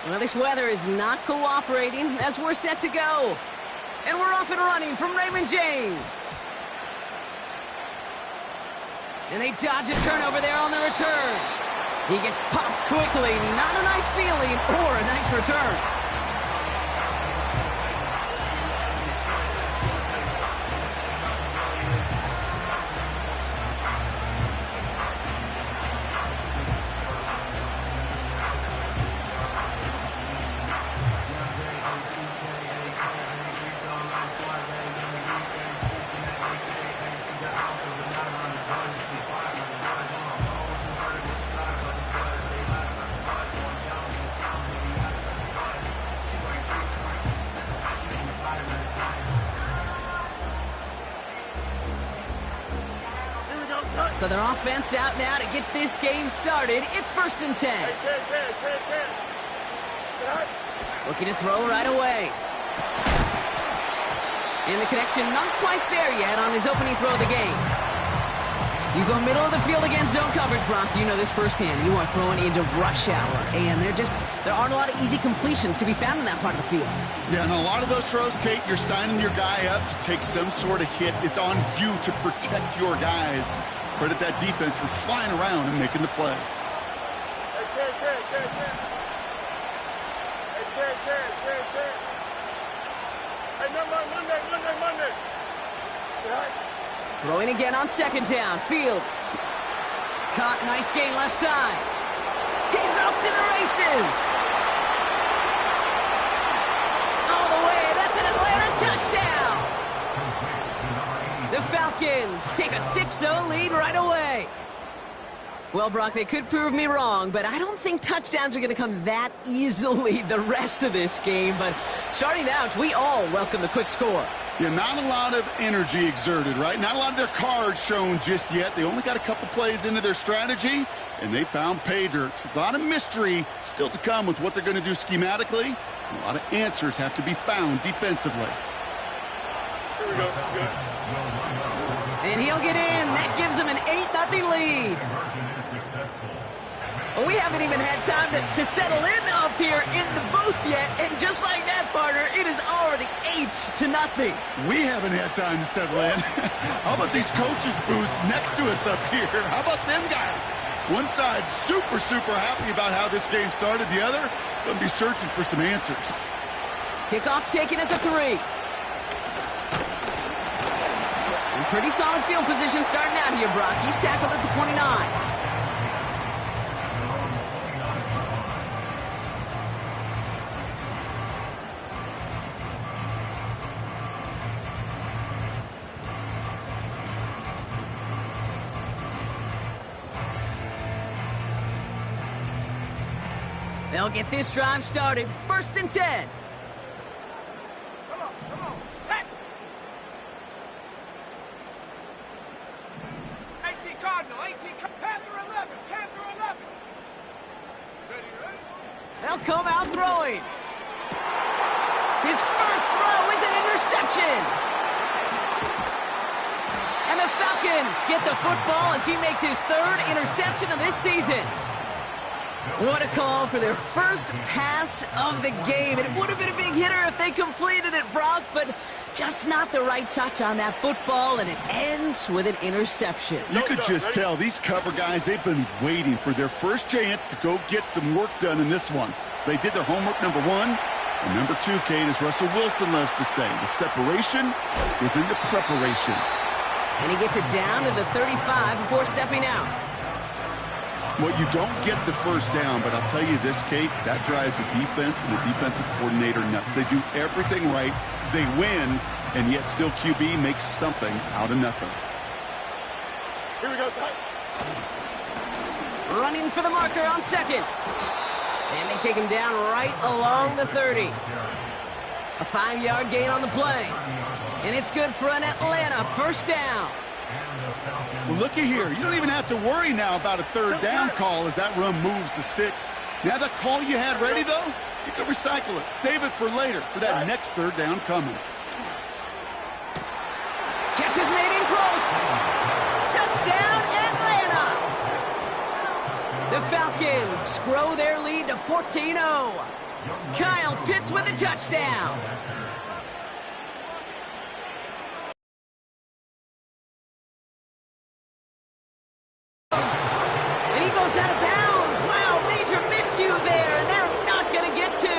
Well, this weather is not cooperating as we're set to go. And we're off and running from Raymond James. And they dodge a turnover there on the return. He gets popped quickly. Not a nice feeling or a nice return. So their offense out now to get this game started. It's 1st and 10. Looking to throw right away. And the connection not quite there yet on his opening throw of the game. You go middle of the field against zone coverage, Brock. You know this firsthand. You are throwing into rush hour. And there aren't a lot of easy completions to be found in that part of the field. Yeah, and a lot of those throws, Kate, you're signing your guy up to take some sort of hit. It's on you to protect your guys. Credit that defense for flying around and making the play. Monday. Throwing again on 2nd down. Fields. Caught, nice gain left side. He's off to the races. All the way. That's an Atlanta touchdown. The Falcons take a 6-0 lead right away. Well, Brock, they could prove me wrong, but I don't think touchdowns are going to come that easily the rest of this game. But starting out, we all welcome the quick score. Yeah, not a lot of energy exerted, right? Not a lot of their cards shown just yet. They only got a couple plays into their strategy, and they found pay dirt. A lot of mystery still to come with what they're going to do schematically. A lot of answers have to be found defensively. Here we go. Good. And he'll get in. That gives him an 8-0 lead. Well, we haven't even had time to settle in up here in the booth yet. And just like that, partner, it is already 8-0. We haven't had time to settle in. How about these coaches' booths next to us up here? How about them guys? One side super happy about how this game started. The other going to be searching for some answers. Kickoff taken at the 3. And pretty solid field position starting out here, Brock. He's tackled at the 29. They'll get this drive started. 1st and 10. Come on, set. 18 Cardinal, Panther 11. Ready? They'll come out throwing. His first throw is an interception. And the Falcons get the football as he makes his 3rd interception of this season. What a call for their first pass of the game. And it would have been a big hitter if they completed it, Brock, but just not the right touch on that football, and it ends with an interception. You could just tell these cover guys, they've been waiting for their first chance to go get some work done in this one. They did their homework, number 1. And number 2, Kate, as Russell Wilson loves to say, the separation is in the preparation. And he gets it down to the 35 before stepping out. Well, you don't get the first down, but I'll tell you this, Kate, that drives the defense and the defensive coordinator nuts. They do everything right, they win, and yet still QB makes something out of nothing. Here we go, side. Running for the marker on 2nd. And they take him down right along the 30. A 5-yard gain on the play. And it's good for an Atlanta 1st down. Well, looky here. You don't even have to worry now about a 3rd down call as that run moves the sticks. Now that call you had ready, though, you can recycle it. Save it for later, for that next 3rd down coming. Catch is made in close. Touchdown, Atlanta. Falcons grow their lead to 14-0. Kyle Pitts with a touchdown. And he goes out of bounds. Wow, major miscue there, and they're not going to get to.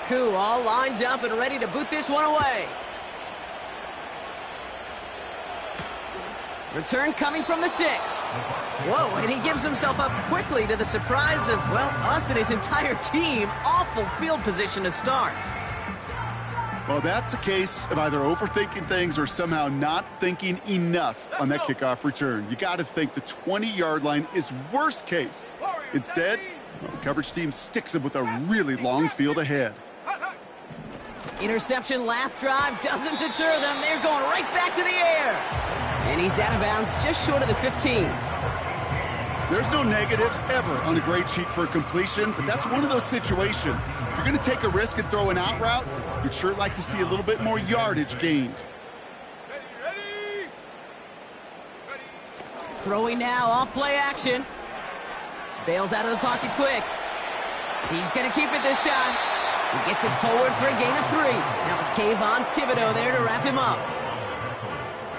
Koo all lined up and ready to boot this one away. Return coming from the 6. Whoa, and he gives himself up quickly to the surprise of, well, us and his entire team. Awful field position to start. Well, that's the case of either overthinking things or somehow not thinking enough on that kickoff return. You got to think the 20-yard line is worst case. Instead, the coverage team sticks him with a really long field ahead. Interception last drive doesn't deter them. They're going right back to the air. And he's out of bounds just short of the 15. There's no negatives ever on a grade sheet for a completion, but that's one of those situations. If you're going to take a risk and throw an out route, you'd sure like to see a little bit more yardage gained. Ready. Throwing now off play action. Bails out of the pocket quick. He's going to keep it this time. He gets it forward for a gain of 3. That was Kayvon Thibodeau there to wrap him up.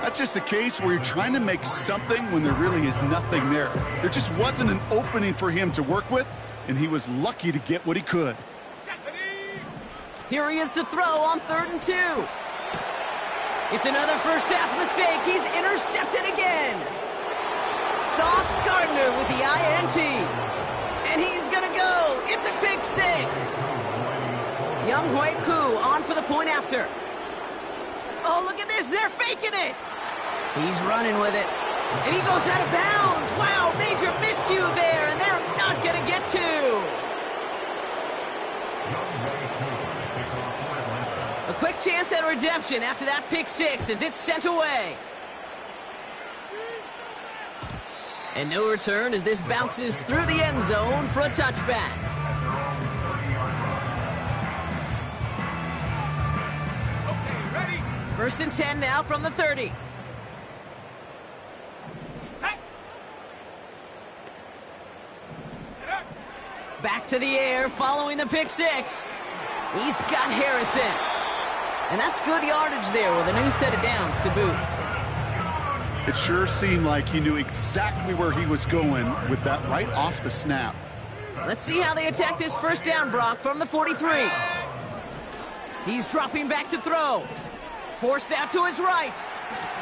That's just a case where you're trying to make something when there really is nothing there. There just wasn't an opening for him to work with, and he was lucky to get what he could. Here he is to throw on 3rd and 2. It's another first half mistake. He's intercepted again. Sauce Gardner with the INT. And he's going to go. It's a pick 6. Younghoe Koo on for the point after. Oh, look at this. They're faking it. He's running with it. And he goes out of bounds. Wow, major miscue there, and they're not going to get to. A quick chance at redemption after that pick 6 as it's sent away. And no return as this bounces through the end zone for a touchback. First and 10 now from the 30. Back to the air following the pick 6. He's got Harrison. And that's good yardage there with a new set of downs to boot. It sure seemed like he knew exactly where he was going with that right off the snap. Let's see how they attack this first down, Brock, from the 43. He's dropping back to throw. Forced out to his right.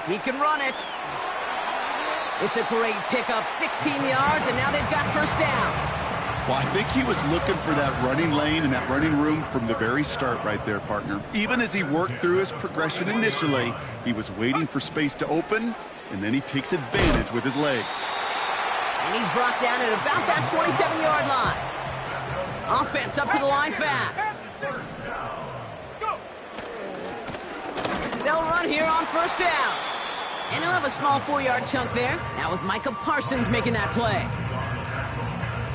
He can run it. It's a great pickup, 16 yards, and now they've got first down. Well, I think he was looking for that running lane and that running room from the very start right there, partner. Even as he worked through his progression initially, he was waiting for space to open, and then he takes advantage with his legs. And he's brought down at about that 27-yard line. Offense up to the line fast. They'll run here on first down. And he'll have a small 4-yard chunk there. That was Micah Parsons making that play.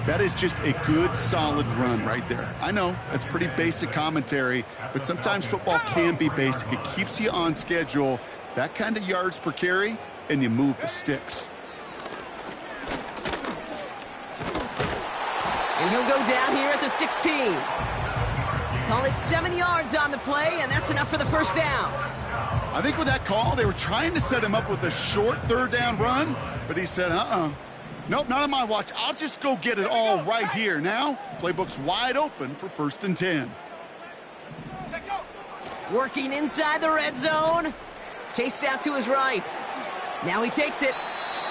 That is just a good, solid run right there. I know, that's pretty basic commentary, but sometimes football can be basic. It keeps you on schedule, that kind of yards per carry, and you move the sticks. And he'll go down here at the 16. Call it 7 yards on the play, and that's enough for the first down. I think with that call, they were trying to set him up with a short 3rd down run, but he said, nope, not on my watch. I'll just go get it all right here. Now, playbook's wide open for 1st and 10. Working inside the red zone. Chased out to his right. Now he takes it.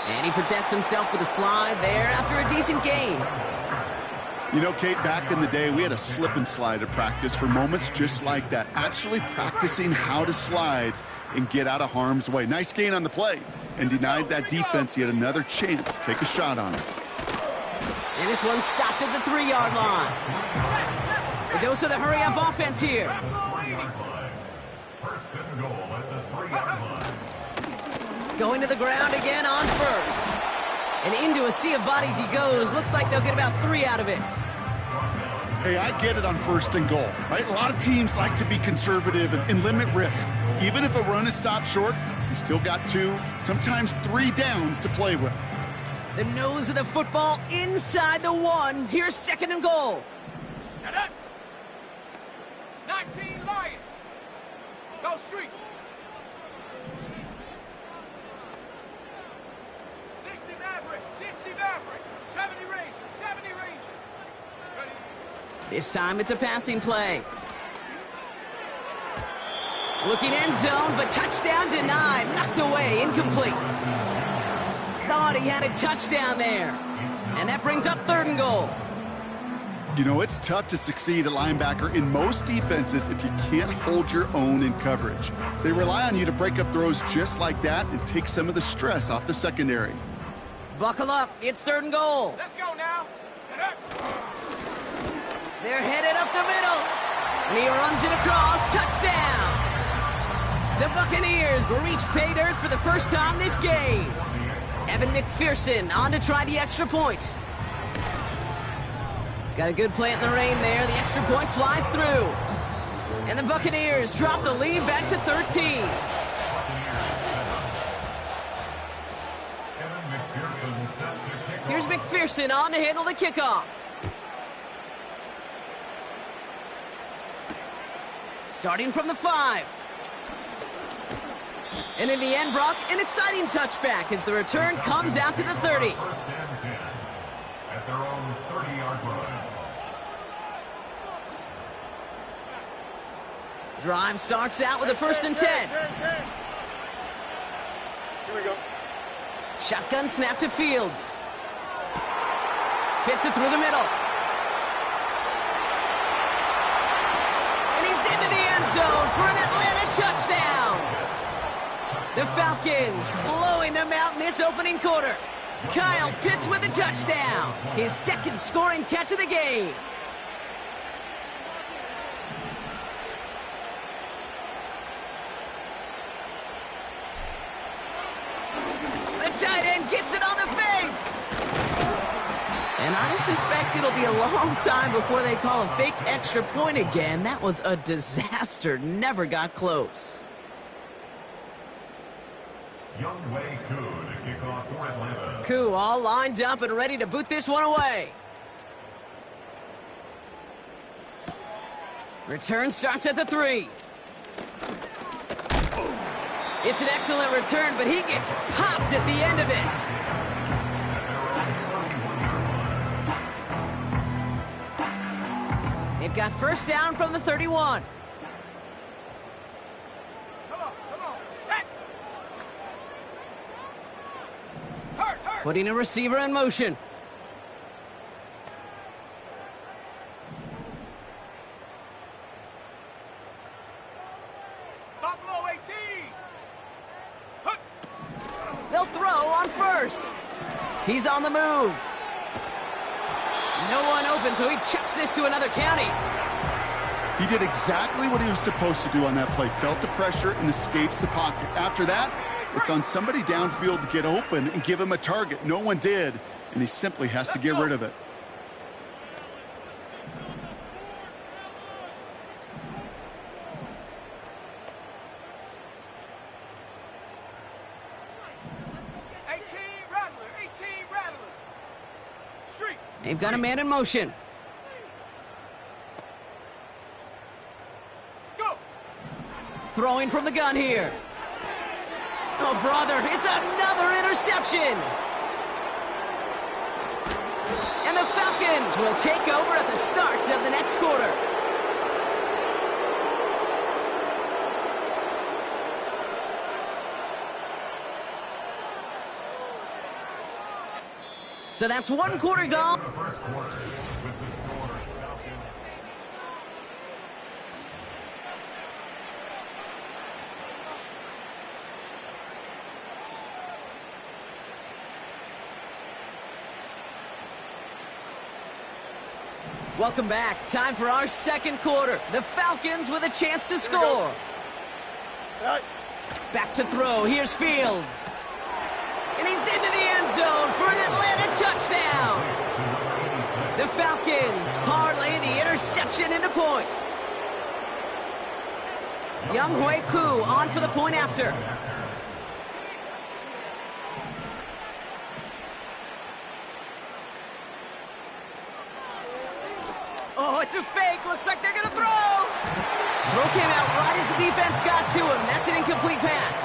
And he protects himself with a slide there after a decent gain. You know, Kate, back in the day, we had a slip and slide at practice for moments just like that. Actually practicing how to slide and get out of harm's way. Nice gain on the play. And denied that defense yet another chance to take a shot on it. And this one stopped at the 3-yard line. The dose of the hurry-up offense here. Going to the ground again on first. And into a sea of bodies he goes. Looks like they'll get about 3 out of it. Hey, I get it on 1st and goal, right? A lot of teams like to be conservative and limit risk. Even if a run is stopped short, You still got 2, sometimes 3 downs to play with. The nose of the football inside the 1. Here's 2nd and goal. Set up. 19 Lions. Go street. 60 Maverick. 60 Maverick. 70 Ranger. 70 Ranger. Ready. This time it's a passing play. Looking end zone, but touchdown denied. Knocked away, incomplete. Thought he had a touchdown there. And that brings up 3rd and goal. You know, it's tough to succeed at linebacker in most defenses if you can't hold your own in coverage. They rely on you to break up throws just like that and take some of the stress off the secondary. Buckle up, it's 3rd and goal. Let's go now. Set up. They're headed up the middle. And he runs it across, touchdown. The Buccaneers reach pay dirt for the first time this game. Evan McPherson on to try the extra point. Got a good play in the rain there. The extra point flies through. And the Buccaneers drop the lead back to 13. Here's McPherson on to handle the kickoff. Starting from the 5. And in the end, Brock, an exciting touchback as the return comes out to the 30. First and 10 at their own 30-yard line. Drive starts out with a 1st and 10. Here we go. Shotgun snap to Fields. Fits it through the middle. And he's into the end zone for an Atlanta touchdown. The Falcons blowing them out in this opening quarter. Kyle Pitts with a touchdown. His 2nd scoring catch of the game. The tight end gets it on the fake. And I suspect it'll be a long time before they call a fake extra point again. That was a disaster. Never got close. Younghoe Koo to kick off for Atlanta. Koo all lined up and ready to boot this one away. Return starts at the 3. It's an excellent return, but he gets popped at the end of it. They've got 1st down from the 31. Come on. Set. Hurt. Putting a receiver in motion. Buffalo 18. Hut. They'll throw on 1st. He's on the move. No one open, so he chucks this to another county. He did exactly what he was supposed to do on that play. Felt the pressure and escapes the pocket. After that, it's on somebody downfield to get open and give him a target. No one did, and he simply has to get rid of it. Rattler. Street. They've got a man in motion. Go. Throwing from the gun here. Oh, brother, it's another interception. And the Falcons will take over at the start of the next quarter. So that's 1 quarter gone. Welcome back. Time for our 2nd quarter. The Falcons with a chance to score. Back to throw. Here's Fields. And he's into the end zone for an Atlanta touchdown. The Falcons parlay the interception into points. Younghoe Koo on for the point after. to fake. Looks like they're going to throw. Throw came out right as the defense got to him. That's an incomplete pass.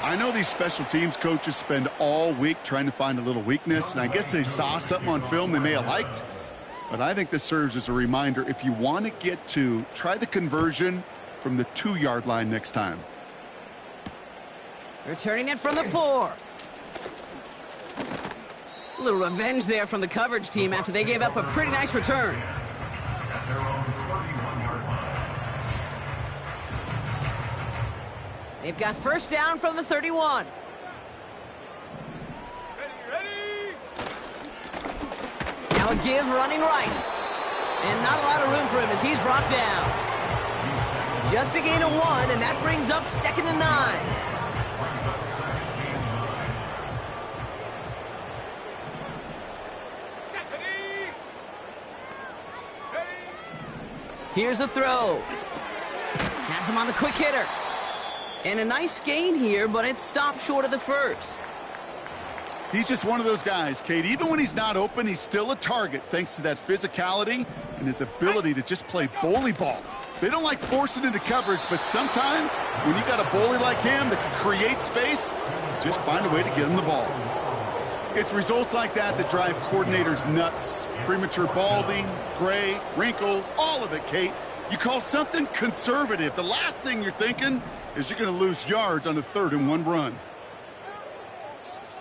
I know these special teams coaches spend all week trying to find a little weakness, and I guess they saw something on film they may have liked. But I think this serves as a reminder, if you want to get to, try the conversion from the 2-yard line next time. Returning it from the 4. A little revenge there from the coverage team after they gave up a pretty nice return. At their own 31-yard line. They've got first down from the 31. Ready! Now a give running right. And not a lot of room for him as he's brought down. Just a gain of 1, and that brings up 2nd and 9. Here's a throw. Has him on the quick hitter. And a nice gain here, but it stopped short of the first. He's just one of those guys, Kate. Even when he's not open, he's still a target thanks to that physicality and his ability to just play bully ball. They don't like forcing into coverage, but sometimes when you got a bully like him that can create space, just find a way to get him the ball. It's results like that that drive coordinators nuts. Premature balding, gray, wrinkles, all of it, Kate. You call something conservative. The last thing you're thinking is you're going to lose yards on a 3rd and 1 run.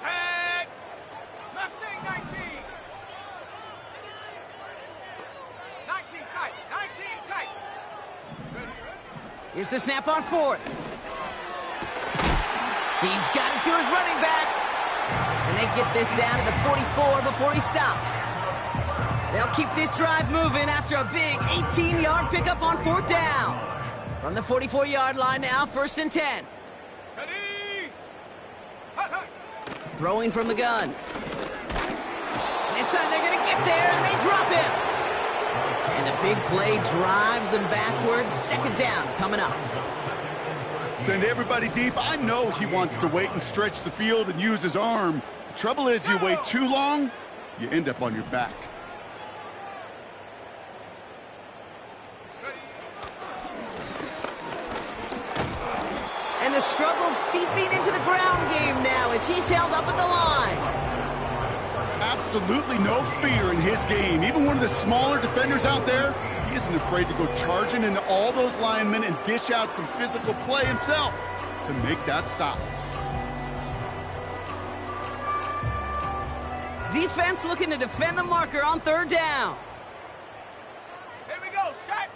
Set! Mustang 19! 19 tight! 19 tight! Ready? Here's the snap on 4th. He's got it to his running back. And they get this down to the 44 before he stopped. They'll keep this drive moving after a big 18-yard pickup on 4th down. From the 44-yard line now, 1st and 10. Ready? Hut, hut. Throwing from the gun. And this time they're going to get there, and they drop him. And the big play drives them backwards. 2nd down coming up. Send everybody deep. I know he wants to wait and stretch the field and use his arm. The trouble is, you wait too long, you end up on your back. And the struggle's seeping into the ground game now as he's held up at the line. Absolutely no fear in his game. Even one of the smaller defenders out there, he isn't afraid to go charging into all those linemen and dish out some physical play himself to make that stop. Defense looking to defend the marker on 3rd down. Here we go, set!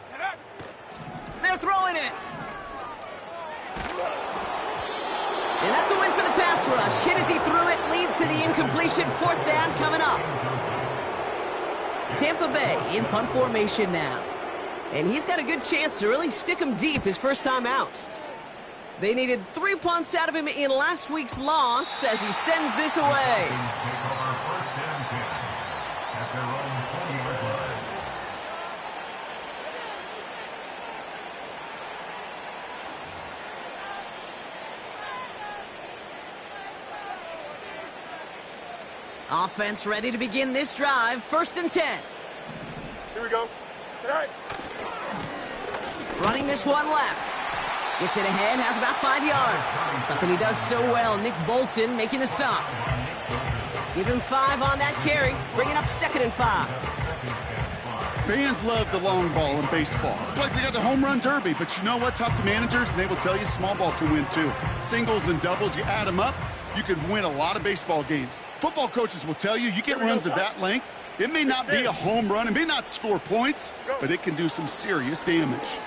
Get up! They're throwing it. And that's a win for the pass rush. Hit as he threw it, leads to the incompletion. 4th down coming up. Tampa Bay in punt formation now. And he's got a good chance to really stick him deep his first time out. They needed 3 punts out of him in last week's loss as he sends this away. Offense ready to begin this drive. 1st and 10. Here we go. Tonight. Running this one left. Gets it ahead, has about 5 yards. Something he does so well. Nick Bolton making the stop. Give him 5 on that carry. Bringing up 2nd and 5. Fans love the long ball in baseball. It's like they got the home run derby, but you know what? Talk to managers, and they will tell you small ball can win too. Singles and doubles, you add them up, you can win a lot of baseball games. Football coaches will tell you, you get runs of that length, it may not be a home run, it may not score points, but it can do some serious damage.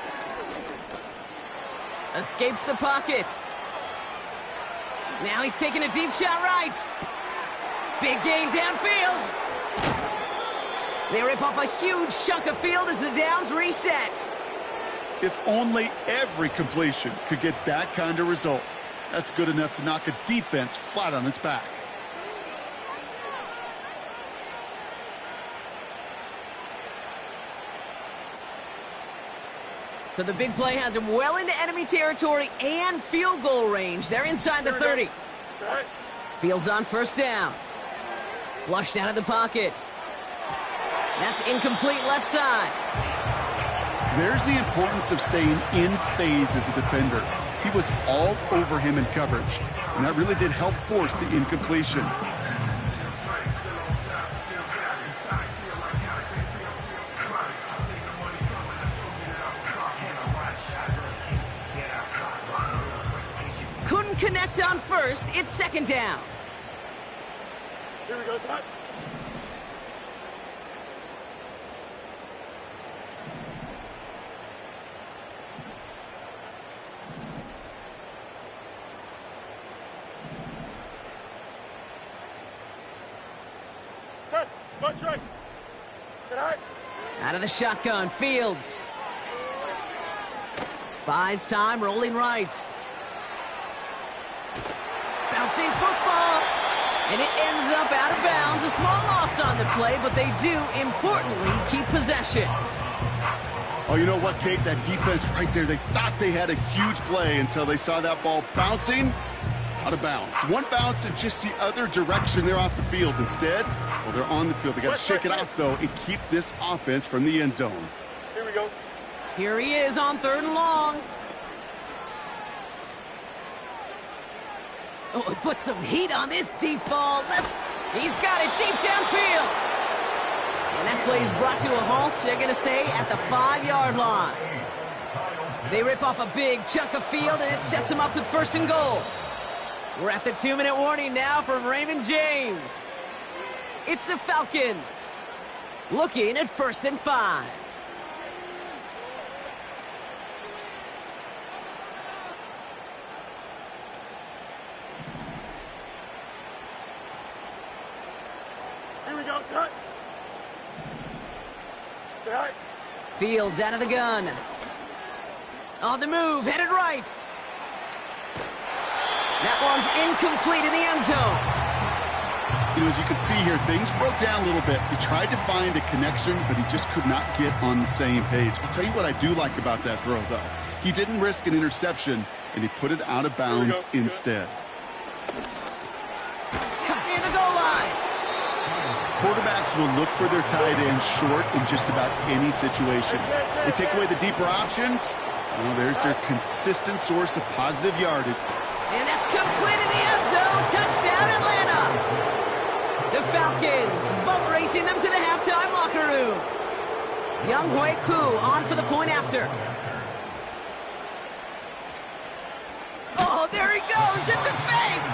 Escapes the pocket. Now he's taking a deep shot right. Big gain downfield. They rip off a huge chunk of field as the downs reset. If only every completion could get that kind of result. That's good enough to knock a defense flat on its back. So the big play has him well into enemy territory and field goal range. They're inside the 30. Fields on 1st down. Flushed out of the pocket. That's incomplete left side. There's the importance of staying in phase as a defender. He was all over him in coverage, and that really did help force the incompletion. Couldn't connect on first. It's second down. Here we go, Scott. Test. Butt strike. Sit high. Out of the shotgun, Fields. Buys time, rolling right. Bouncing football. And it ends up out of bounds. A small loss on the play, but they do, importantly, keep possession. Oh, you know what, Kate? That defense right there, they thought they had a huge play until they saw that ball bouncing out of bounds. One bounce in just the other direction. They're off the field. Instead, well, they're on the field. They got to shake it off, though, and keep this offense from the end zone. Here we go. Here he is on 3rd and long. Oh, he put some heat on this deep ball. He's got it deep downfield. And that play is brought to a halt, they're going to say, at the 5-yard line. They rip off a big chunk of field, and it sets them up with 1st and goal. We're at the 2-minute warning now from Raymond James. It's the Falcons looking at 1st and 5. Here we go, sit high. Sit high. Fields out of the gun. On the move, headed right. That one's incomplete in the end zone. You know, as you can see here, things broke down a little bit. He tried to find a connection, but he just could not get on the same page. I'll tell you what I do like about that throw, though. He didn't risk an interception, and he put it out of bounds instead. Cut near the goal line. Quarterbacks will look for their tight end short in just about any situation. They take away the deeper options. Well, there's their consistent source of positive yardage. And that's complete in the end zone. Touchdown, Atlanta. The Falcons boat racing them to the halftime locker room. Younghoe Koo on for the point after. Oh, there he goes. It's a fake.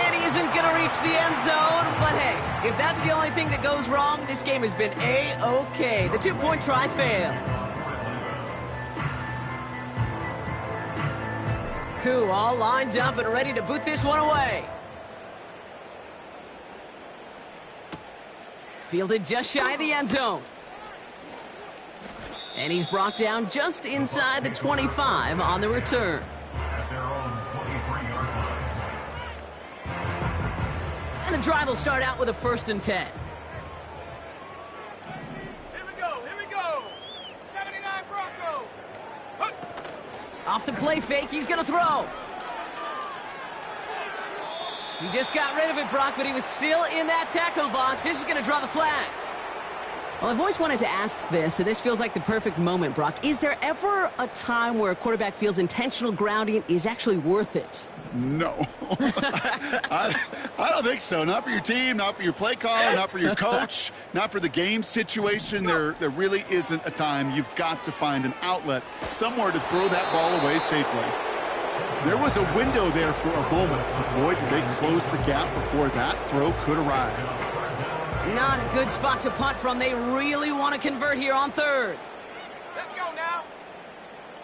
And he isn't going to reach the end zone. But hey, if that's the only thing that goes wrong, this game has been A-OK. The 2-point try fails. Koo all lined up and ready to boot this one away. Fielded just shy of the end zone. And he's brought down just inside the 25 on the return. At their own 23-yard line. And the drive will start out with a 1st and 10. Here we go. Here we go. 79 Bronco. Hup. Off the play fake, he's going to throw. He just got rid of it, Brock, but he was still in that tackle box. This is going to draw the flag. Well, I've always wanted to ask this, and this feels like the perfect moment, Brock. Is there ever a time where a quarterback feels intentional grounding is actually worth it? No. I don't think so. Not for your team, not for your play caller, not for your coach, not for the game situation. There really isn't a time. You've got to find an outlet, somewhere to throw that ball away safely. There was a window there for a moment, but boy, did they close the gap before that throw could arrive. Not a good spot to punt from. They really want to convert here on 3rd. Let's go now.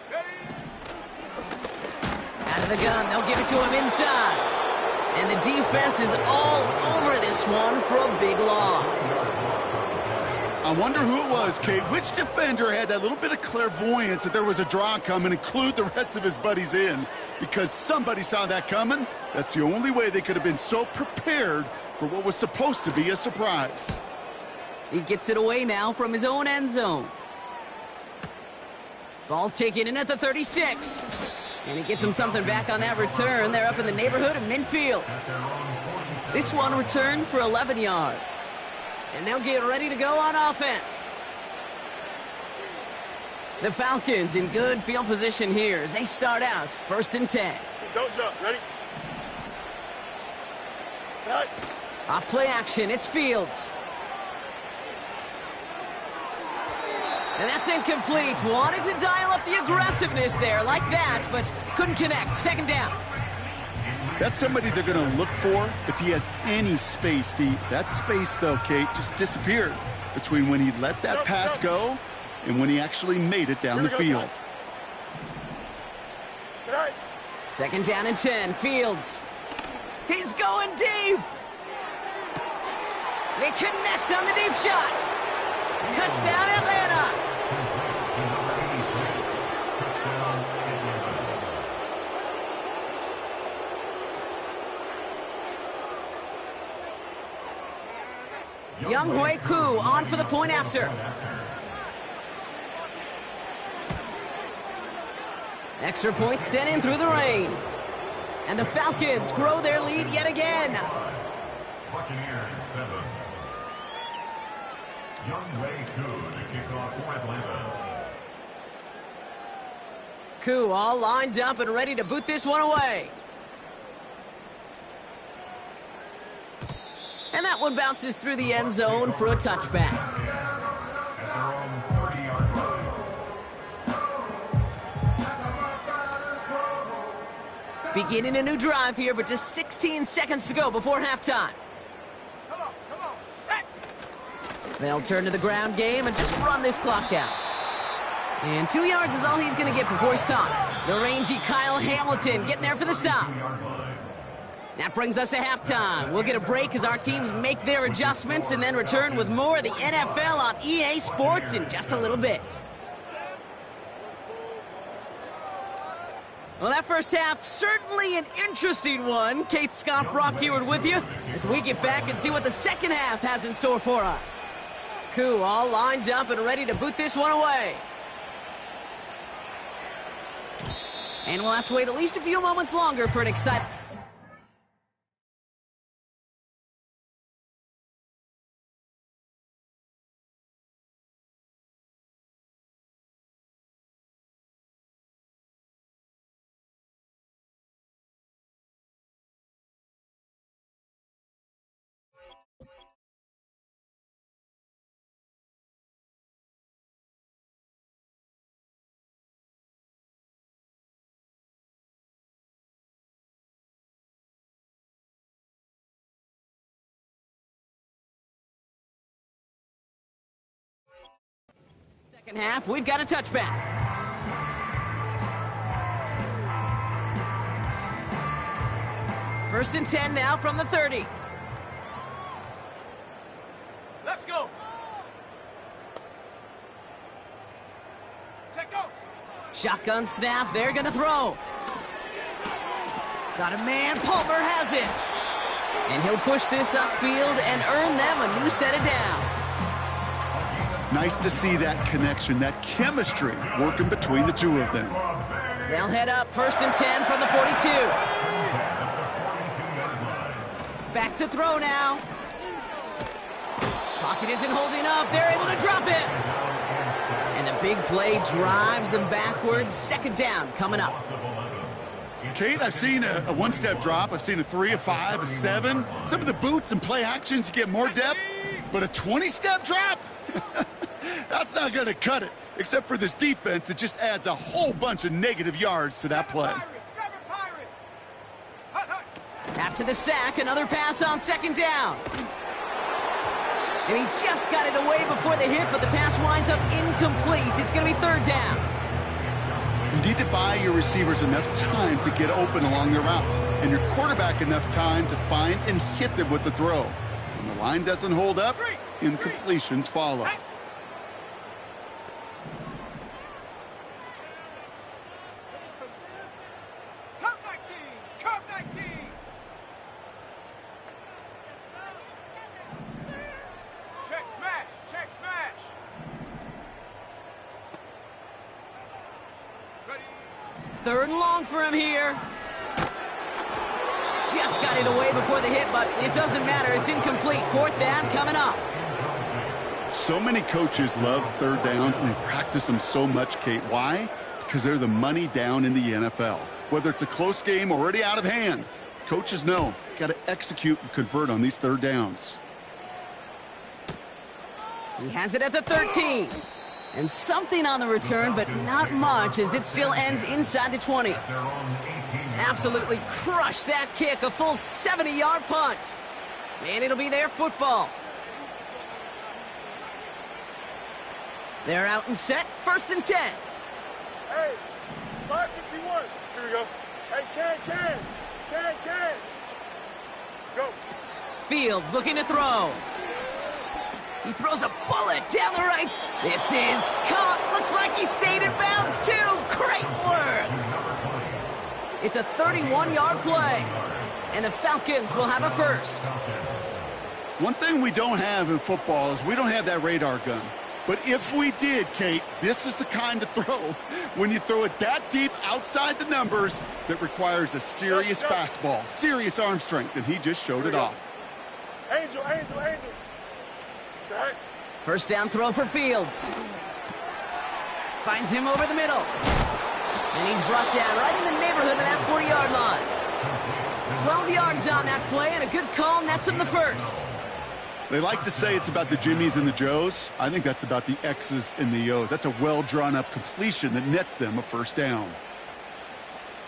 Ready? Out of the gun, they'll give it to him inside. And the defense is all over this one for a big loss. I wonder who it was, Kate. Which defender had that little bit of clairvoyance that there was a draw coming, include the rest of his buddies in? Because somebody saw that coming. That's the only way they could have been so prepared for what was supposed to be a surprise. He gets it away now from his own end zone. Ball taken in at the 36. And he gets him something back on that return. They're up in the neighborhood of midfield. At their own This one returned for 11 yards. And they'll get ready to go on offense. The Falcons in good field position here as they start out 1st and 10. Don't jump. Ready? Right. Off play action, it's Fields. And that's incomplete. Wanted to dial up the aggressiveness there like that, but couldn't connect. 2nd down. That's somebody they're going to look for if he has any space deep. That space, though, Kate, just disappeared between when he let that pass go and when he actually made it down the field. 2nd down and 10. Fields. He's going deep. They connect on the deep shot. Touchdown, Atlanta. Younghoe Koo on for the point after. Extra point sent in through the rain. And the Falcons grow their lead yet again. Buccaneers 7. Younghoe Koo to kick off for Atlanta. Koo all lined up and ready to boot this one away. And that one bounces through the end zone for a touchback. At their own 30-yard line. Beginning a new drive here, but just 16 seconds to go before halftime. Come on, set. They'll turn to the ground game and just run this clock out. And 2 yards is all he's going to get before he's caught. The rangy Kyle Hamilton getting there for the stop. That brings us to halftime. We'll get a break as our teams make their adjustments and then return with more of the NFL on EA Sports in just a little bit. Well, that first half, certainly an interesting one. Kate Scott, Brock Heward with you as we get back and see what the second half has in store for us. Koo all lined up and ready to boot this one away. And we'll have to wait at least a few moments longer for an exciting... Second half, we've got a touchback. First and 10 now from the 30. Let's go. Check go. Shotgun snap, they're gonna throw. Got a man, Palmer has it. And he'll push this upfield and earn them a new set of downs. Nice to see that connection, that chemistry working between the two of them. They'll head up 1st and 10 from the 42. Back to throw now. Pocket isn't holding up. They're able to drop it. And the big play drives them backwards. 2nd down coming up. Kate, I've seen a one-step drop. I've seen a 3, a 5, a 7. Some of the boots and play actions, you get more depth. But a 20-step drop? That's not going to cut it. Except for this defense, it just adds a whole bunch of negative yards to that play. After the sack, another pass on 2nd down. And he just got it away before the hit, but the pass winds up incomplete. It's going to be 3rd down. You need to buy your receivers enough time to get open along their route, and your quarterback enough time to find and hit them with the throw. When the line doesn't hold up, incompletions follow. Curve 19. Check smash. Ready. 3rd and long for him here. Just got it away before the hit, but it doesn't matter. It's incomplete. Fourth down coming up. So many coaches love third downs, and they practice them so much, Kate. Why? Because they're the money down in the NFL. Whether it's a close game or already out of hand, coaches know got to execute and convert on these third downs. He has it at the 13. And something on the return, but not much, as it still ends inside the 20. Absolutely crushed that kick, a full 70-yard punt. And it'll be their football. They're out and set, 1st and 10. Hey, 551. Here we go. Hey, can. Go. Fields looking to throw. He throws a bullet down the right. This is caught. Looks like he stayed in bounds, too. Great work. It's a 31-yard play. And the Falcons will have a first. One thing we don't have in football is we don't have that radar gun. But if we did, Kate, this is the kind of throw when you throw it that deep outside the numbers that requires a serious fastball, serious arm strength, and he just showed it off. Angel. Right. First down throw for Fields. Finds him over the middle. And he's brought down right in the neighborhood of that 40-yard line. 12 yards on that play, and a good call nets him the first. They like to say it's about the Jimmies and the Joes. I think that's about the X's and the O's. That's a well-drawn-up completion that nets them a first down.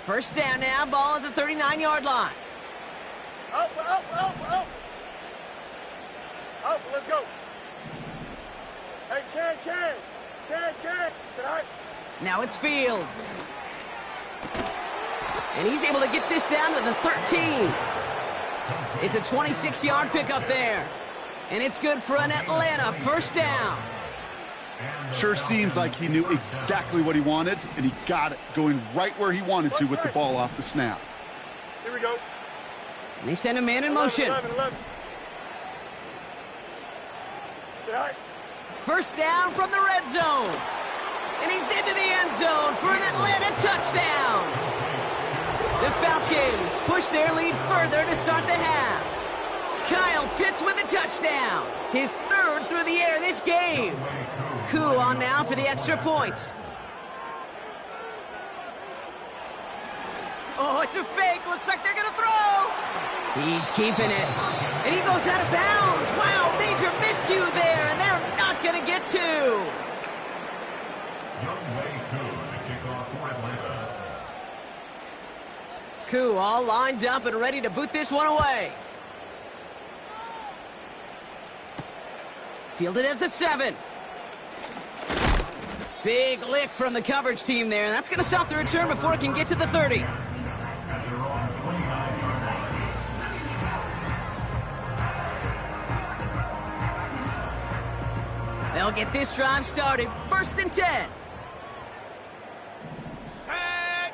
First down now, ball at the 39-yard line. Out. Let's go. Hey, can. Sit high. Now it's Fields. And he's able to get this down to the 13. It's a 26-yard pickup there. And it's good for an Atlanta first down. Sure seems like he knew exactly what he wanted, and he got it going right where he wanted to with the ball off the snap. Here we go. And they send a man in motion. 11. Sit high. First down from the red zone. And he's into the end zone for an Atlanta touchdown. The Falcons push their lead further to start the half. Kyle Pitts with a touchdown. His 3rd through the air this game. Koo on now for the extra point. Oh, it's a fake. Looks like they're going to throw. He's keeping it. And he goes out of bounds. Wow, major miscue there, and they're not going to get 2. Koo all lined up and ready to boot this one away. Fielded at the 7. Big lick from the coverage team there, and that's going to stop the return before it can get to the 30. They'll get this drive started. 1st and 10. Set.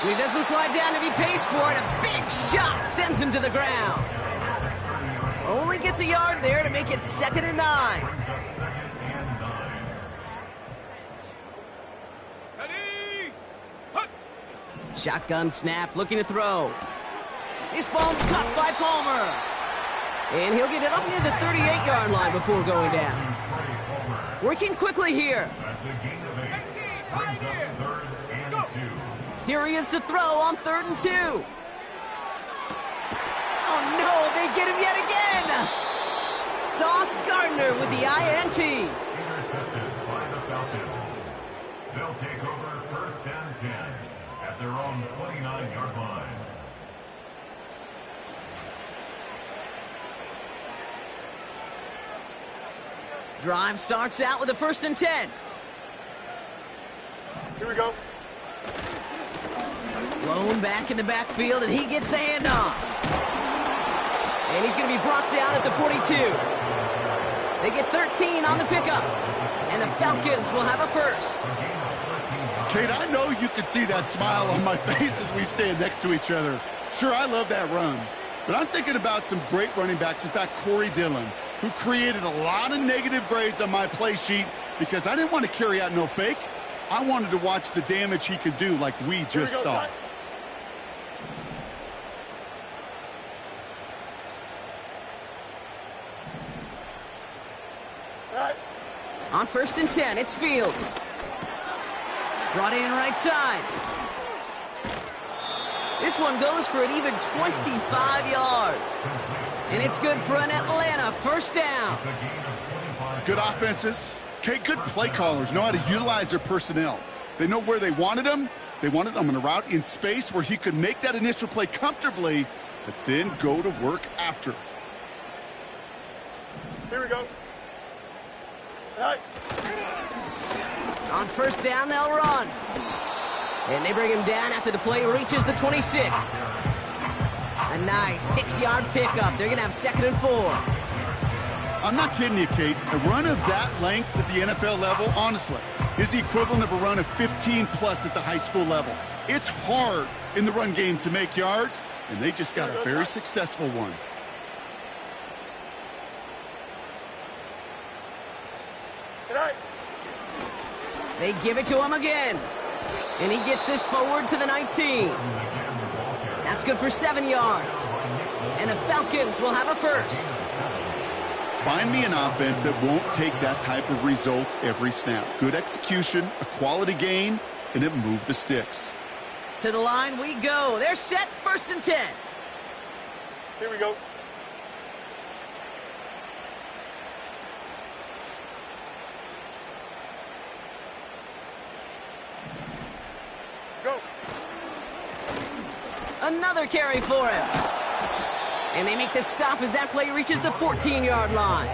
And he doesn't slide down and he pays for it. A big shot sends him to the ground. Only gets a yard there to make it 2nd and 9. Ready. Hut. Shotgun snap, looking to throw. This ball's caught by Palmer. And he'll get it up near the 38-yard line before going down. Working quickly here. 18, right here. Go. Here he is to throw on 3rd and 2. Oh no, they get him yet again. Sauce Gardner with the INT. Intercepted by the Falcons. They'll take over 1st and 10 at their own 29-yard line. Drive starts out with a 1st and 10. Here we go. Blown back in the backfield, and he gets the handoff. And he's going to be brought down at the 42. They get 13 on the pickup. And the Falcons will have a first. Kate, I know you can see that smile on my face as we stand next to each other. Sure, I love that run. But I'm thinking about some great running backs. In fact, Corey Dillon, who created a lot of negative grades on my play sheet because I didn't want to carry out no fake. I wanted to watch the damage he could do like we just saw. Son. All right. On 1st and 10, it's Fields. Brought in right side. This one goes for an even 25 yards. And it's good for an Atlanta first down. Good offenses. Okay, good play callers know how to utilize their personnel. They know where they wanted him. They wanted him on a route in space where he could make that initial play comfortably, but then go to work after. Here we go. All right. On 1st down, they'll run. And they bring him down after the play reaches the 26. A nice 6-yard pickup. They're going to have 2nd and 4. I'm not kidding you, Kate. A run of that length at the NFL level, honestly, is the equivalent of a run of 15-plus at the high school level. It's hard in the run game to make yards, and they just got a very successful one. All right. They give it to him again. And he gets this forward to the 19. That's good for 7 yards. And the Falcons will have a first. Find me an offense that won't take that type of result every snap. Good execution, a quality gain, and it moved the sticks. To the line we go. They're set, 1st and 10. Here we go. Go. Another carry for him. And they make the stop as that play reaches the 14-yard line.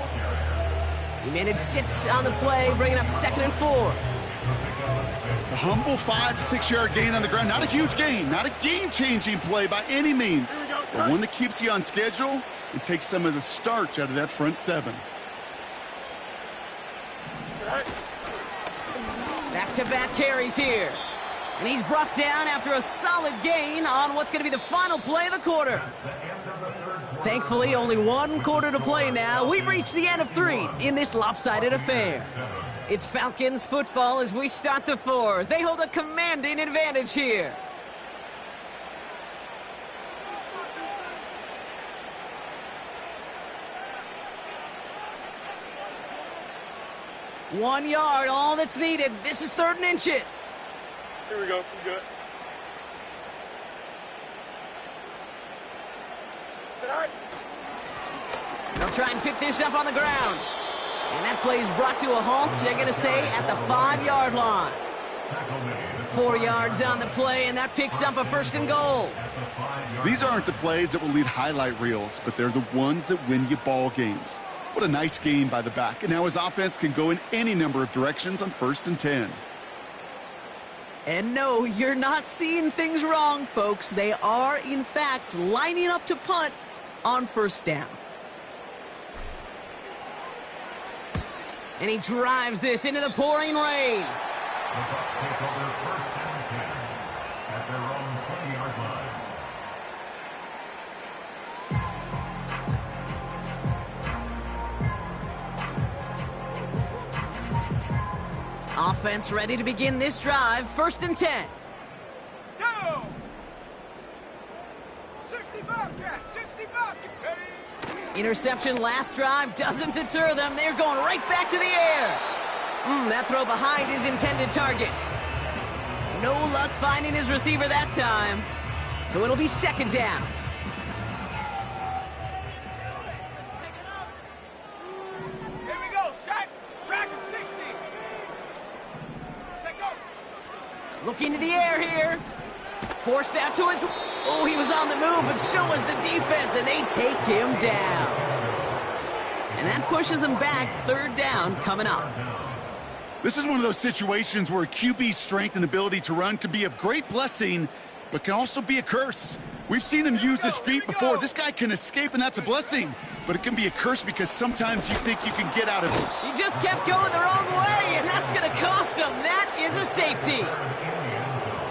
He managed 6 on the play, bringing up 2nd and 4. A humble 5 to 6 yard gain on the ground. Not a huge gain, not a game-changing play by any means, but one that keeps you on schedule and takes some of the starch out of that front 7. All right. Back-to-back carries here. And he's brought down after a solid gain on what's going to be the final play of the quarter. Thankfully, only 1 quarter to play now. We've reached the end of 3 in this lopsided affair. It's Falcons football as we start the 4th. They hold a commanding advantage here. One yard, all that's needed. This is 3rd and inches. Here we go. We good. Sit all right. They'll try and pick this up on the ground. And that play is brought to a halt, they're going to say, at the 5-yard line. 4 yards on the play, and that picks up a 1st and goal. These aren't the plays that will lead highlight reels, but they're the ones that win you ball games. What a nice game by the back. And now his offense can go in any number of directions on 1st and 10. And no, you're not seeing things wrong, folks. They are, in fact, lining up to punt on 1st down. And he drives this into the pouring rain. The Bucs take over 1st and 10 at their own 20-yard line. Offense ready to begin this drive. 1st and 10. Go! 60 Bobcats, 60 Bobcats. Ready? Interception last drive doesn't deter them. They're going right back to the air. That throw behind his intended target. No luck finding his receiver that time. So it'll be 2nd down. Here we go, set. Track at 60. Set, go. Looking to the air here. Forced out to his... Oh, he was on the move, but so was the defense, and they take him down. And that pushes him back. 3rd down coming up. This is one of those situations where QB's strength and ability to run can be a great blessing, but can also be a curse. We've seen him use his feet before. This guy can escape, and that's a blessing. But it can be a curse because sometimes you think you can get out of it. He just kept going the wrong way, and that's going to cost him. That is a safety.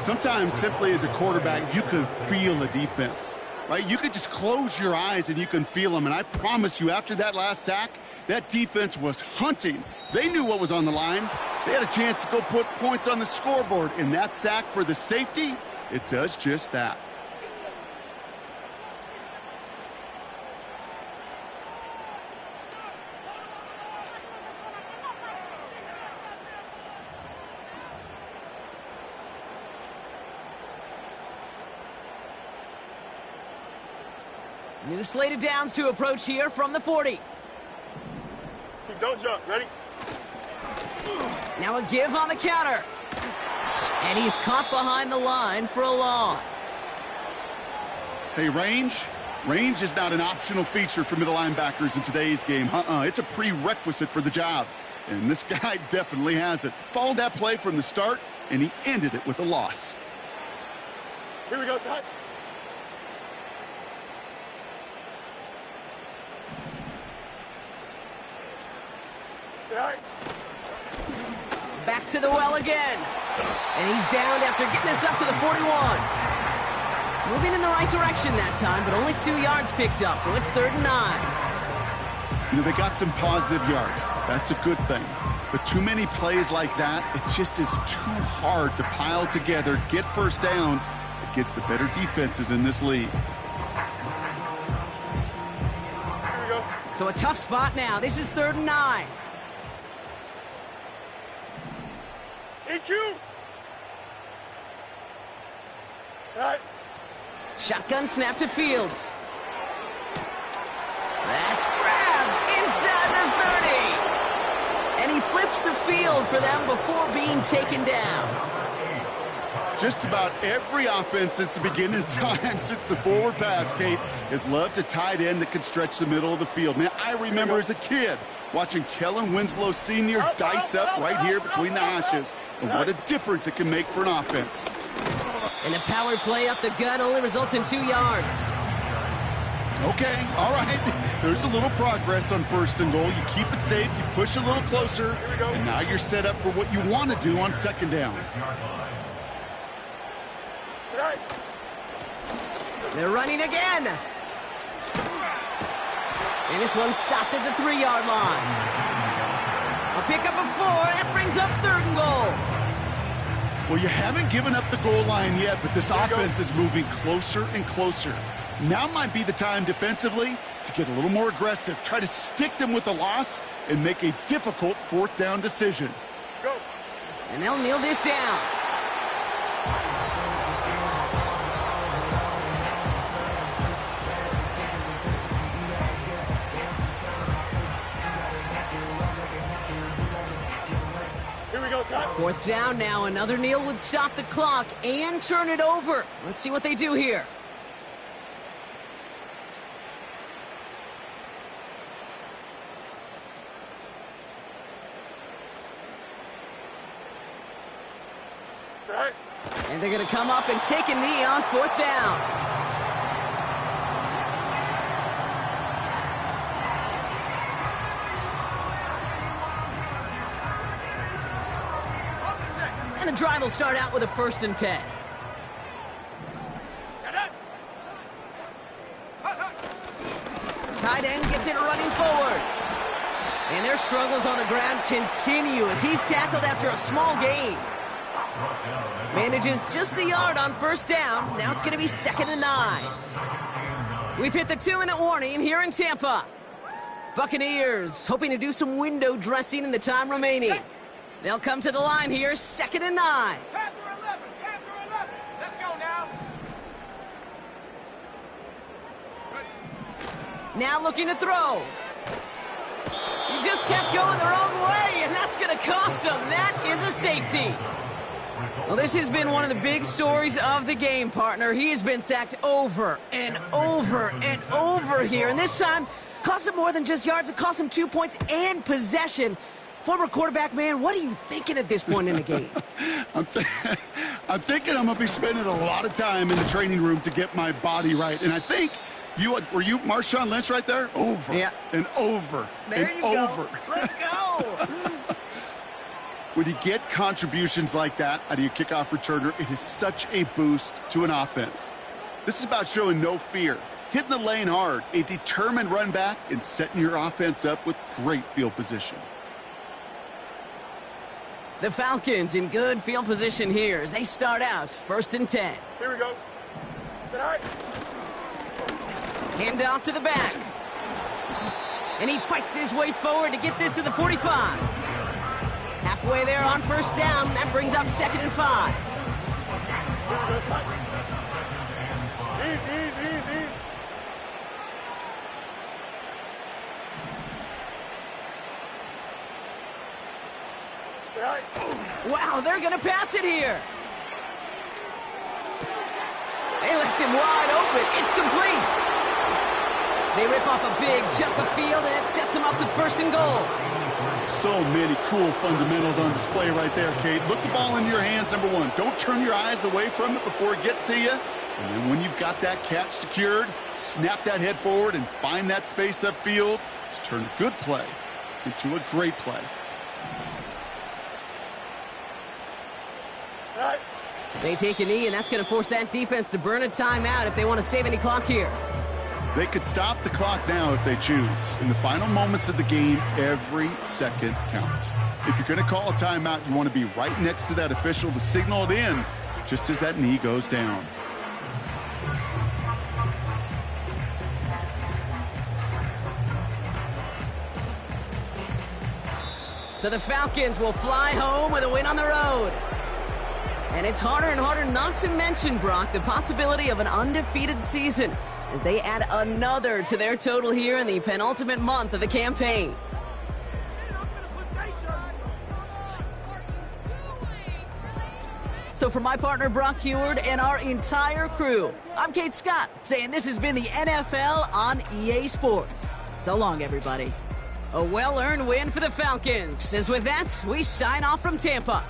Sometimes, simply as a quarterback, you can feel a defense. right? You could just close your eyes and you can feel them. And I promise you, after that last sack, that defense was hunting. They knew what was on the line. They had a chance to go put points on the scoreboard. And that sack for the safety, it does just that. New slated downs to approach here from the 40. Don't jump. Ready? Now a give on the counter. And he's caught behind the line for a loss. Hey, range is not an optional feature for middle linebackers in today's game. It's a prerequisite for the job. And this guy definitely has it. Followed that play from the start, and he ended it with a loss. Here we go, side. Back to the well again. And he's downed after getting this up to the 41. Moving in the right direction that time, but only 2 yards picked up, so it's 3rd and 9. You know, they got some positive yards. That's a good thing. But too many plays like that, it just is too hard to pile together, get first downs against the better defenses in this league. Here we go. So a tough spot now. This is 3rd and 9. EQ. Right. Shotgun snap to Fields. That's grabbed inside the 30. And he flips the field for them before being taken down. Just about every offense since the beginning of time, since the forward pass, Kate, has loved a tight end that can stretch the middle of the field. Man, I remember as a kid watching Kellen Winslow Sr. dice up right here between the hashes. And what a difference it can make for an offense. And the power play up the gut only results in 2 yards. Okay, all right. There's a little progress on 1st and goal. You keep it safe, you push a little closer, and now you're set up for what you want to do on 2nd down. Right. They're running again. And this one's stopped at the 3-yard line. A pickup of 4. That brings up 3rd and goal. Well, you haven't given up the goal line yet, but this offense is moving closer and closer. Now might be the time defensively to get a little more aggressive. Try to stick them with the loss and make a difficult 4th down decision. Go. And they'll kneel this down. Here we go, side. 4th down now. Another kneel would stop the clock and turn it over. Let's see what they do here. Right. And they're going to come up and take a knee on 4th down. And the drive will start out with a 1st and 10. Tight end gets it running forward. And their struggles on the ground continue as he's tackled after a small gain. Manages just a yard on 1st down. Now it's going to be 2nd and 9. We've hit the 2-minute warning here in Tampa. Buccaneers hoping to do some window dressing in the time remaining. They'll come to the line here, 2nd and 9. Panther 11, Panther 11. Let's go now. Now looking to throw. He just kept going the wrong way, and that's going to cost him. That is a safety. Well, this has been one of the big stories of the game, partner. He has been sacked over and over and over here. And this time, cost him more than just yards. It cost him 2 points and possession. Former quarterback, man, what are you thinking at this point in the game? I'm thinking I'm going to be spending a lot of time in the training room to get my body right. And I think, were you Marshawn Lynch right there? Over and over there and you over. Go. Let's go. When you get contributions like that out of your kickoff returner, it is such a boost to an offense. This is about showing no fear, hitting the lane hard, a determined run back, and setting your offense up with great field position. The Falcons in good field position here as they start out 1st and 10. Here we go. Sit high. Hand off to the back. And he fights his way forward to get this to the 45. Halfway there on 1st down. That brings up 2nd and 5. Here we go, sit high. Easy. Sit high. Wow, they're going to pass it here. They left him wide open. It's complete. They rip off a big chunk of field, and it sets them up with 1st and goal. So many cool fundamentals on display right there, Kate. Look the ball into your hands, number one. Don't turn your eyes away from it before it gets to you. And then when you've got that catch secured, snap that head forward and find that space upfield to turn a good play into a great play. Sit high. They take a knee, and that's going to force that defense to burn a timeout if they want to save any clock here. They could stop the clock now if they choose. In the final moments of the game, every second counts. If you're going to call a timeout, you want to be right next to that official to signal it in just as that knee goes down. So the Falcons will fly home with a win on the road. And it's harder and harder not to mention, Brock, the possibility of an undefeated season as they add another to their total here in the penultimate month of the campaign. So for my partner, Brock Heward, and our entire crew, I'm Kate Scott, saying this has been the NFL on EA Sports. So long, everybody. A well-earned win for the Falcons. As with that, we sign off from Tampa.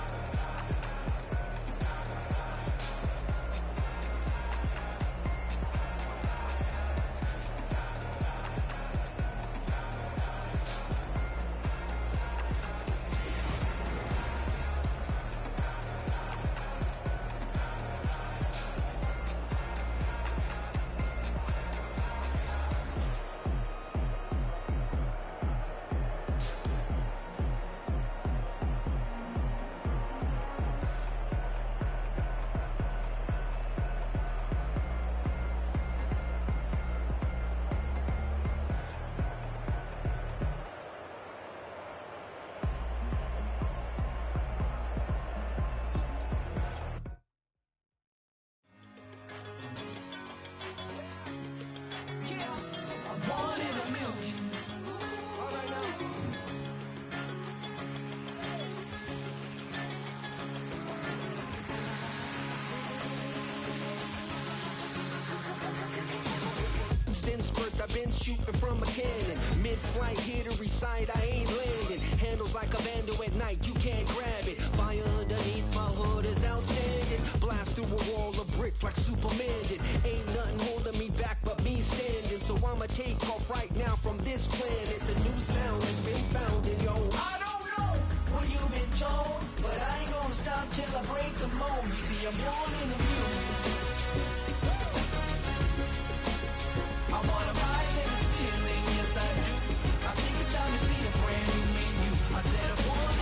I've been shooting from a cannon. Mid-flight, here to recite, I ain't landing. Handles like a vandal at night, you can't grab it. Fire underneath my hood is outstanding. Blast through a wall of bricks like Superman did. Ain't nothing holding me back but me standing. So I'ma take off right now from this planet. The new sound has been found in yo. I don't know what you've been told, but I ain't gonna stop till I break the mold. You see, I'm born in the music.